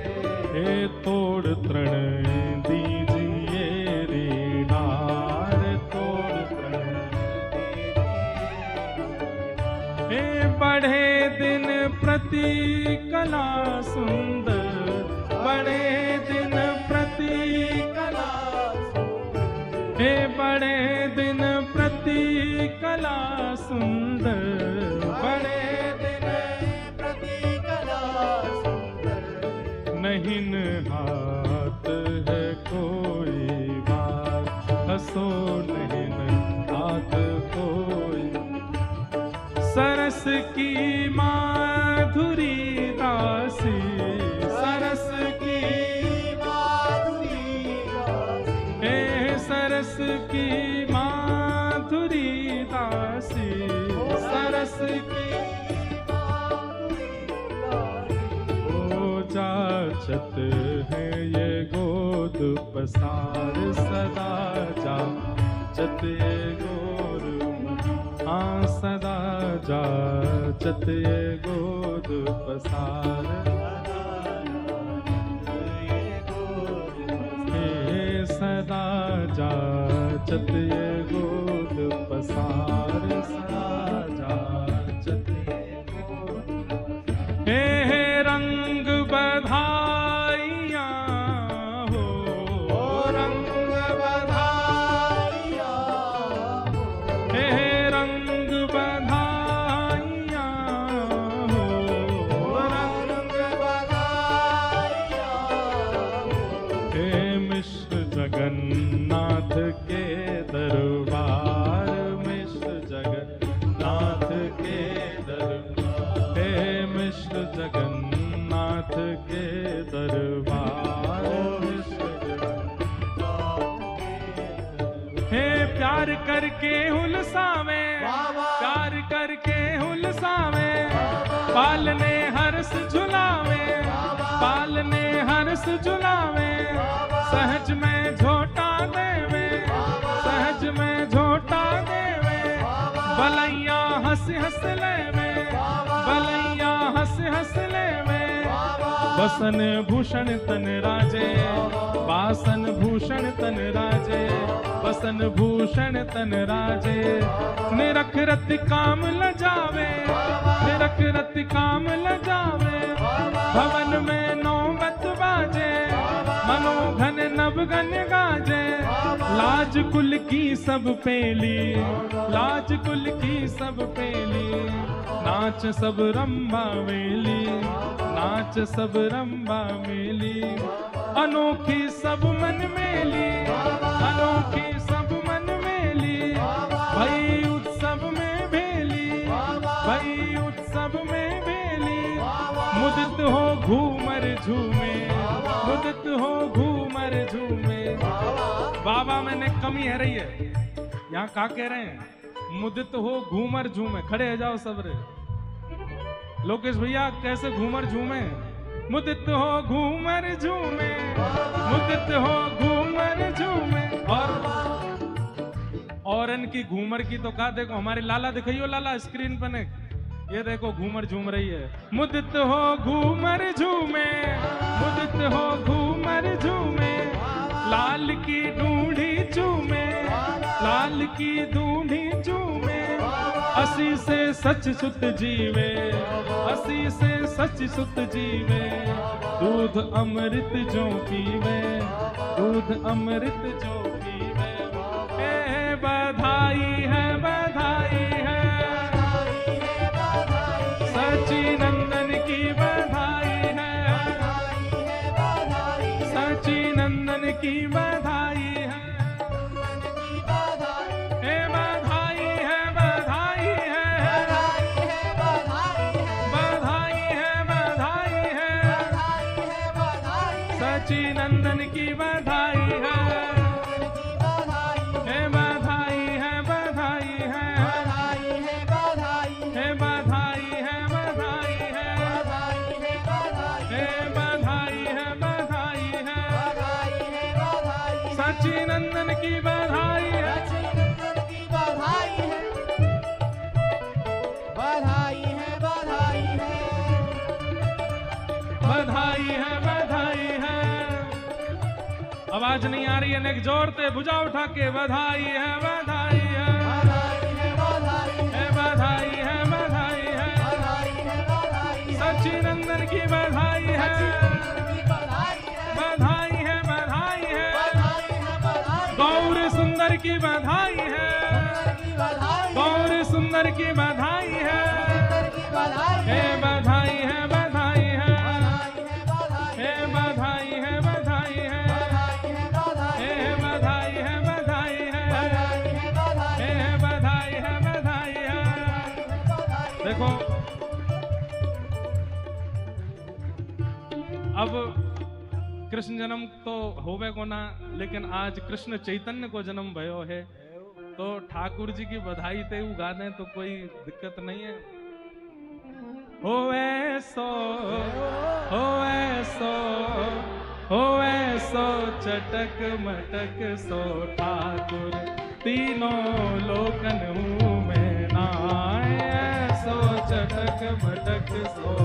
Speaker 1: हे तोड़ तृण दीजिए रे डार, तोड़ तृण हे बढ़े दिन प्रति कला सुंदर, बढ़े दिन प्रति
Speaker 2: कला सुंदर,
Speaker 1: हे बढ़े दिन प्रति कला सुंदर, बढ़े
Speaker 2: दिन प्रति कला सुंदर,
Speaker 1: नहीं न हाथ है कोई बात, हंसो नहीं न हाथ कोई, सरस की माधुरी दासी, सरस की
Speaker 2: माधुरी दासी,
Speaker 1: हे सरस की माधुरी दासी, सरस की ओ जाचत है ये गोद पसार, सदा जाचत ये गोर, हाँ सदा जाचत ये गोद पसार, हे सदा जाचत ये गोद पसार, सदा जाचत ये गोद, हे रंग बधाइयाँ हो, रंग
Speaker 2: बधाइयाँ हो,
Speaker 1: हे रंग बधाइयाँ हो,
Speaker 2: रंग बधाइयाँ हो,
Speaker 1: हे मिश्र जगन्नाथ के दरबार, मिश्र जगन्नाथ के दरबार, हे मिश्र जगन्नाथ के दरबार, मिश्र हे प्यार करके हुलसावे, प्यार करके हुलसावे, पालने हर्ष झुलावे, पालने हर्ष झुलावे, सहज में झोटा देवे, सहज में झोटा देवे, बलैया हंस हंस लेवे, बलैया हंस हंस लेवे, बसन भूषण तन राजे, बासन भूषण तन राजे, बसन भूषण तन राजे, निरख रति काम ल जावे, निरख रति काम ल जावे, भवन में नौबत बाजे, मनोघन नवगन गाजे, लाज कुल की सब पेली, लाज कुल की सब पेली, नाच सब रंबा मेली, नाच सब रंबा मेली, अनोखी सब मन मेली, अनोखी सब मन मेली, भई उत्सव में भेली, भई उत्सव में भेली, मुदित हो घूमर झूमे, मुदित हो घूमर झूमे। बाबा मैंने कमी है रही है, यहाँ क्या कह रहे हैं, मुदित हो घूमर झूमे, खड़े हो जाओ सब रे। लोकेश भैया कैसे घूमर झूमे, मुदित हो घूमर झूमे, मुदित हो घूमर झूमे, और इनकी घूमर की तो कहा, देखो हमारे लाला दिखाइयो, लाला स्क्रीन पर ने, ये देखो घूमर झूम रही है, मुदित हो घूमर झूमे, मुदित हो घूमर झूमे, लाल की ढूंढी चूमे, लाल की ढूंढी चूमे, असी से सच सुत जीवे, असी से सच सुत जीवे, दूध अमृत जो पीवे, दूध अमृत जो पीवे, बधाई है, बधाई है, सच्चिनंदन की बधाई है, सच्चिनंदन की बधाई है, हे बधाई है, बधाई है, बधाई है, बधाई है, सच्चिनंदन की बधाई है, हे बधाई है, बधाई है, हे बधाई है, बधाई बधाई है, बधाई है। आवाज नहीं आ रही है, नेक जोड़ते भुजा उठा के बधाई है, बधाई है, बधाई है, बधाई है, बधाई है, सच्चिनंदन की बधाई है, बधाई है, बधाई है, गौर सुंदर की बधाई है, गौर सुंदर की बधाई है, हे बधाई है, बधाई है, हे बधाई है, बधाई है, हे बधाई है, बधाई है, हे बधाई है, बधाई है। देखो अब कृष्ण जन्म तो होवे को ना, लेकिन आज कृष्ण चैतन्य को जन्म भयो है, तो ठाकुर जी की बधाई ते गा दें तो कोई दिक्कत नहीं है। होवे सो, होवे सो, होवे सो चटक मटक सो ठाकुर, तीनों लोकन हूँ मैं नाय, सो चटक मटक सो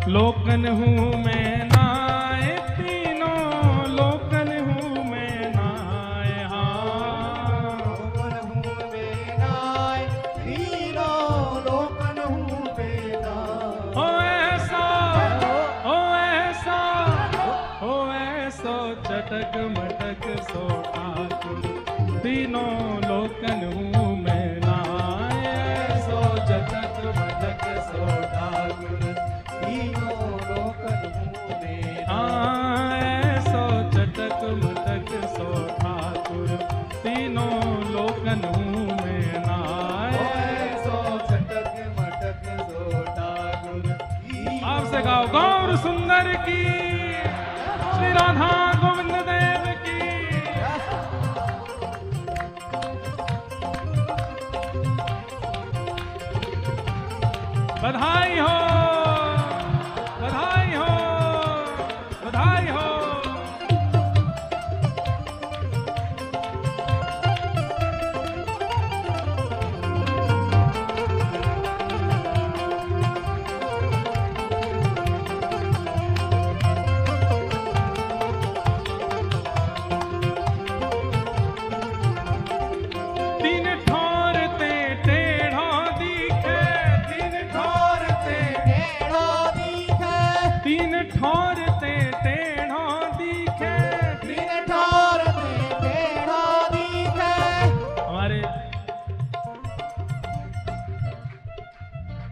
Speaker 1: लोकन हूँ मैं नाय, तीनों लोकन हूँ मैं नाय, हाँ
Speaker 2: लोकन हूँ मैं नाय, तीनों लोकन हूँ मैं नाय।
Speaker 1: हो ऐसा, हो ऐसा, हो ऐसा चटक मटक सो ठाकुर, तीनों लोकन हूँ मैं नाय, सो चटक मटक सो ठाकुर,
Speaker 2: तीनों लोकन हूँ मैं
Speaker 1: हाँ सो चटक मटक सो ठाकुर, तीनों लोकन हूँ मैं नाय।
Speaker 2: सो चटक मटक सो ठाकुर।
Speaker 1: आपसे गाओ गौर सुंदर की, श्री राधा गोविंद देव की। बधाई हो, बधाई हो, बधाई हो। तीन ठोर ते टेढ़ो दिखे, तीन ठोर ते,
Speaker 2: टेढ़ो दिखे,
Speaker 1: तीन ठोर ते टेढ़ो दिखे,
Speaker 2: तीन ठोर ते टेढ़ो दिखे।
Speaker 1: हमारे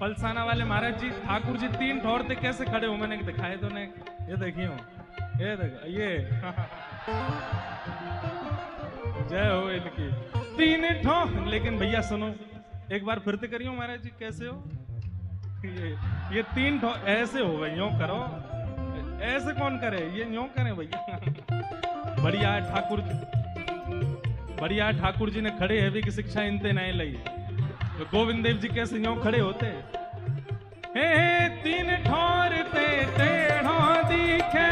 Speaker 1: पलसाना वाले महाराज जी, ठाकुर जी तीन ठोर ते कैसे खड़े हो, मैंने दिखाए तो नहीं, ये देखिए हो, ये देख, ये जय हो इनकी। तीन ठोर, लेकिन भैया सुनो एक बार फिर से करियो महाराज जी, कैसे हो ये तीन ठोर ऐसे हो गए, यूं करो, ऐसे कौन करे, ये यूं करें भैया। बढ़िया है ठाकुर, बढ़िया है ठाकुर जी ने खड़े हैवी की शिक्षा इनते नहीं ली, तो गोविंद देव जी कैसे यूं खड़े होते। हे तीन ठोर ते टेढ़ो दिखे,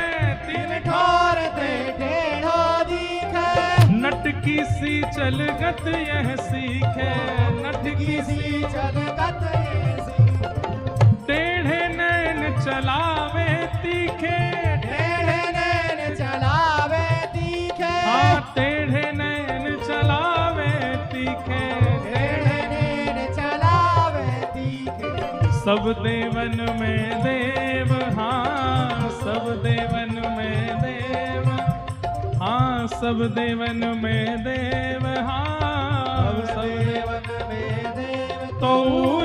Speaker 1: तीन
Speaker 2: ठोर ते टेढ़ो दिखे,
Speaker 1: नटकी सी चलगत यह सीखे, नटकी सी
Speaker 2: चलगत
Speaker 1: टेढ़े नैन चलावे तीखे,
Speaker 2: टेढ़े नैन चलावे तीखे,
Speaker 1: हाँ टेढ़े नैन चलावे तीखे,
Speaker 2: टेढ़े नैन चलावे तीखे।
Speaker 1: सब देवन में देव, हाँ सब देवन में देव, हाँ सब देवन में देव, हाँ सब
Speaker 2: देवन में देव,
Speaker 1: तो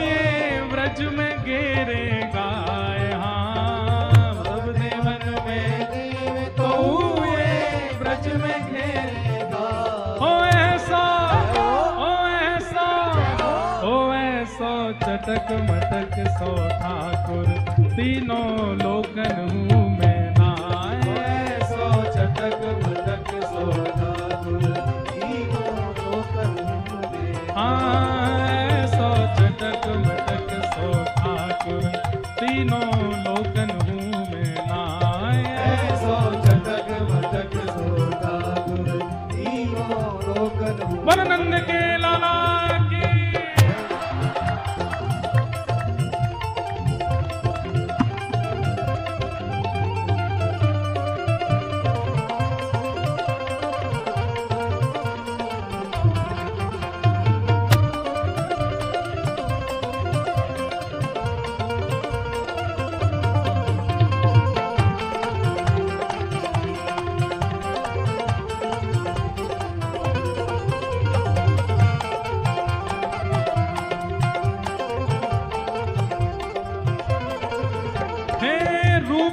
Speaker 1: ये व्रज में गेरे गाय, हाँ सब देवन में
Speaker 2: देव
Speaker 1: तो ये व्रज में
Speaker 2: घेरेगा।
Speaker 1: हो ऐसा, हो ऐसा, हो ऐसा चटक मटक सो ठाकुर, तीनों लोकन हूँ मैं नाय, सो चटक मटक सो ठाकुर,
Speaker 2: तीनों लोकन हूँ मैं
Speaker 1: हाँ सो चटक मटक सो ठाकुर, तीनों लोकन हूँ मैं नाय,
Speaker 2: सो चटक मटक सो ठाकुर, तीनों लोकन हूँ।
Speaker 1: वरनंद के लाला की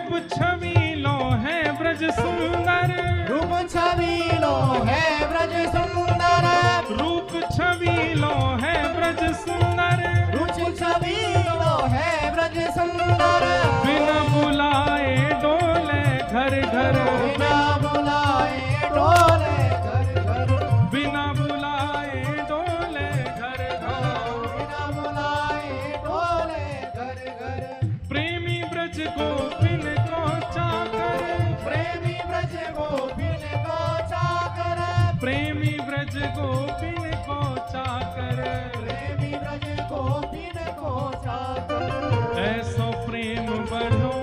Speaker 1: रूप छबीलो है ब्रज सुंदर,
Speaker 2: रूप छबीलो है ब्रज सुंदर,
Speaker 1: रूप छबीलो है ब्रज सुंदर,
Speaker 2: रूप छबीलो है ब्रज सुंदर।
Speaker 1: बिना बुलाए डोले घर घर,
Speaker 2: बिना बुलाए डोले घर घर,
Speaker 1: बिना बुलाए डोले घर घर,
Speaker 2: बिना बुलाए डोले घर घर।
Speaker 1: प्रेमी ब्रज गोपिन को चाकर,
Speaker 2: प्रेमी ब्रज गोपिन को चाकर,
Speaker 1: प्रेमी ब्रज गोपिन को चाकर,
Speaker 2: प्रेमी ब्रज गोपिन को चाकर।
Speaker 1: ऐसो प्रेम बढ़ो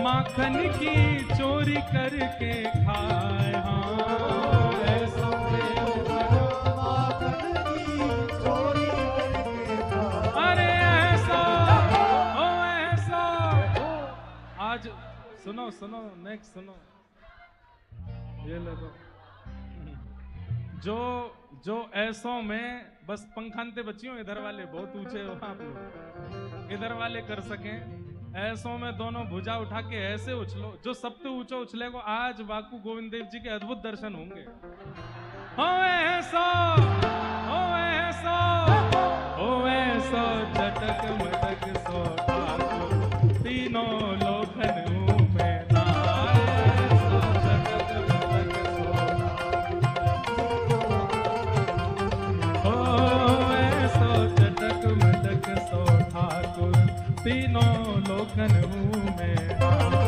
Speaker 1: माखन की चोरी करके खाए। हाँ ऐसो
Speaker 2: प्रेम बढ़ो माखन की चोरी करके खाए।
Speaker 1: अरे ऐसा ओ ऐसा। आज सुनो सुनो नेक्स्ट सुनो, ये ले लो। जो ऐसों में बस पंखानते बच्चियों, इधर वाले बहुत ऊंचे हो आप लोग, इधर वाले कर सकें। ऐसों में दोनों भुजा उठा के ऐसे उछलो, जो सबसे ऊंचा उछले को आज बाकू गोविंद देव जी के अद्भुत दर्शन होंगे। हो ऐसा, हो ऐसा, हो ऐसा चटक मटक सो ठाकुर तीनों लोकन में नाए। ऐसा चटक मटक सो हो ऐसा चटक मटक सो ठाकुर तीनों लोकन में नाए।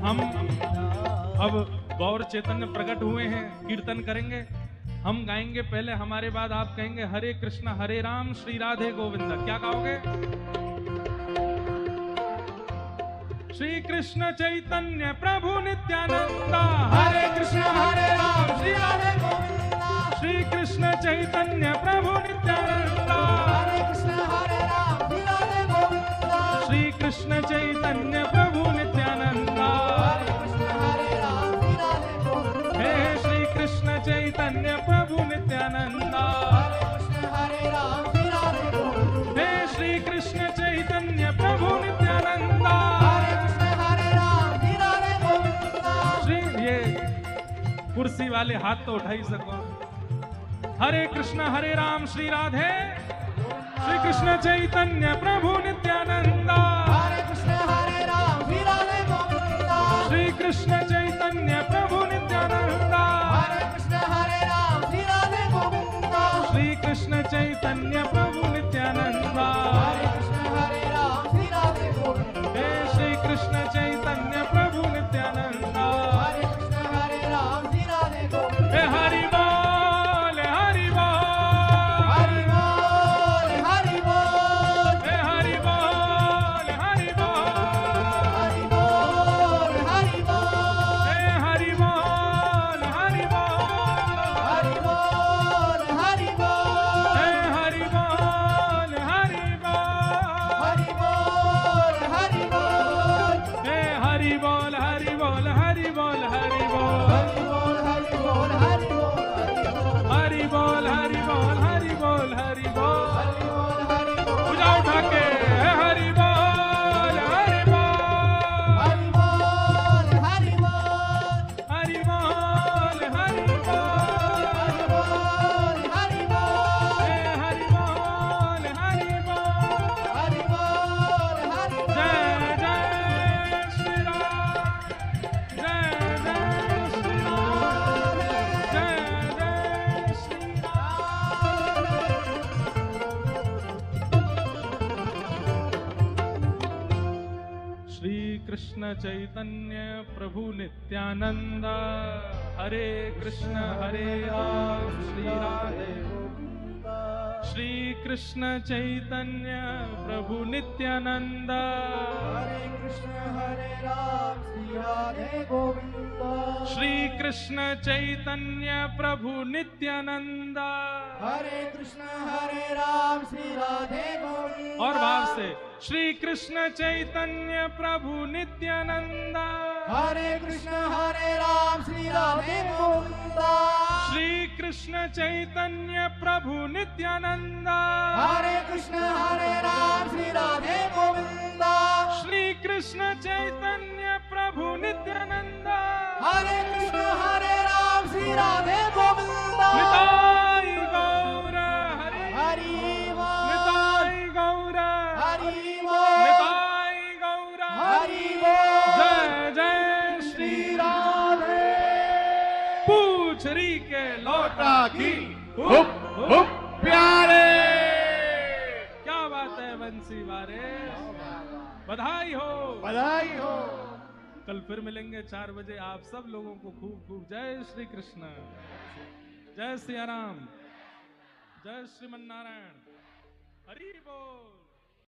Speaker 1: हम अब गौर चैतन्य प्रकट हुए हैं, कीर्तन करेंगे। हम गाएंगे पहले, हमारे बाद आप कहेंगे हरे कृष्ण हरे राम श्री राधे गोविंदा। क्या गाओगे? श्री कृष्ण चैतन्य प्रभु नित्यानंदा,
Speaker 2: हरे कृष्ण हरे राम श्री राधे गोविंदा।
Speaker 1: श्री कृष्ण चैतन्य प्रभु नित्यानंदा,
Speaker 2: हरे कृष्ण हरे राम श्री राधे गोविंदा।
Speaker 1: श्री कृष्ण चैतन्य प्रभु नित्यानंदा,
Speaker 2: हरे कृष्ण हरे राम श्री राधे गोविंदा।
Speaker 1: हे श्री कृष्ण चैतन्य प्रभु नित्यानंदा,
Speaker 2: हरे कृष्ण हरे राम श्री राधे गोविंदा।
Speaker 1: हे श्री कृष्ण चैतन्य प्रभु नित्यानंदा।
Speaker 2: हरे कृष्ण हरे राम श्री राधे गोविंदा।
Speaker 1: श्री ये कुर्सी वाले हाथ तो उठा ही सको। हरे कृष्ण हरे राम श्री राधे, श्री कृष्ण चैतन्य प्रभु नित्यानंदा,
Speaker 2: हरे कृष्ण हरे राम श्री राधे गोविंदा।
Speaker 1: श्री कृष्ण चैतन्य प्रभु नित्यानंदा,
Speaker 2: हरे कृष्ण हरे राम श्री राधे गोविंदा।
Speaker 1: श्री कृष्ण चैतन्य प्रभु नित्यानंदा,
Speaker 2: हरे कृष्ण हरे राम श्री राधे गोविंदा।
Speaker 1: हे श्री कृष्ण चैतन्य प्रभु नित्यानंदा।
Speaker 2: हरे कृष्ण हरे राम श्री राधे गोविंदा।
Speaker 1: हे हरि बोल हरि बोल,
Speaker 2: हरि बोल हरि बोल,
Speaker 1: हे हरि बोल हरि बोल,
Speaker 2: हरि बोल हरि बोल,
Speaker 1: हे हरि बोल हरि बोल,
Speaker 2: हरि बोल हरि बोल,
Speaker 1: हे हरि बोल हरि बोल,
Speaker 2: हरि बोल हरि बोल,
Speaker 1: हे हरि बोल हरि बोल हरि बोल हरि बोल,
Speaker 2: हरि बोल हरि बोल हरि बोल,
Speaker 1: हरि बोल हरि बोल हरि बोल हरि बोल।
Speaker 2: हरि बोल हरि बोल,
Speaker 1: पूजा उठा के हे हरि बोल हरि बोल,
Speaker 2: हरि बोल हरि बोल,
Speaker 1: हरि बोल हरि बोल,
Speaker 2: हरि बोल हरि बोल,
Speaker 1: हे हरि बोल हरि बोल।
Speaker 2: हरि बोल हरि बोल।
Speaker 1: जय जय श्री राम, जय जय श्री राम, जय जय श्री राम। श्री कृष्ण चैतन्य प्रभु नित्यानंद, हरे कृष्ण हरे राम श्री राधे। श्री कृष्ण चैतन्य प्रभु नित्यानंद,
Speaker 2: हरे कृष्ण हरे राम श्री राधे गोविंदा।
Speaker 1: श्री कृष्ण चैतन्य प्रभु नित्यानंद।
Speaker 2: हरे कृष्ण हरे राम श्री राधे गोविंदा।
Speaker 1: और भाव से श्री कृष्ण चैतन्य प्रभु नित्यानंद,
Speaker 2: हरे कृष्ण हरे राम श्री राधे गोविंदा।
Speaker 1: श्री कृष्ण चैतन्य प्रभु नित्यानंद,
Speaker 2: हरे कृष्ण हरे राम श्री राधे गोविंद,
Speaker 1: श्री कृष्ण चैतन्य प्रभु नित्यानंद,
Speaker 2: हरे कृष्ण हरे राम श्री राधे गोविंद,
Speaker 1: निताई गौर हरि,
Speaker 2: हरि बोल,
Speaker 1: निताई गौर
Speaker 2: हरि बोल,
Speaker 1: निताई गौर
Speaker 2: हरि बोल,
Speaker 1: जय जय श्री
Speaker 2: श्री राधे।
Speaker 1: पूछरी के लौटा की
Speaker 2: हुप हुप प्यारे।
Speaker 1: क्या बात है बंसी वारे, बधाई हो
Speaker 2: बधाई हो।
Speaker 1: कल फिर मिलेंगे 4 बजे। आप सब लोगों को खूब खूब जय श्री कृष्ण, जय सिया राम, जय श्रीमन नारायण, हरि बोल।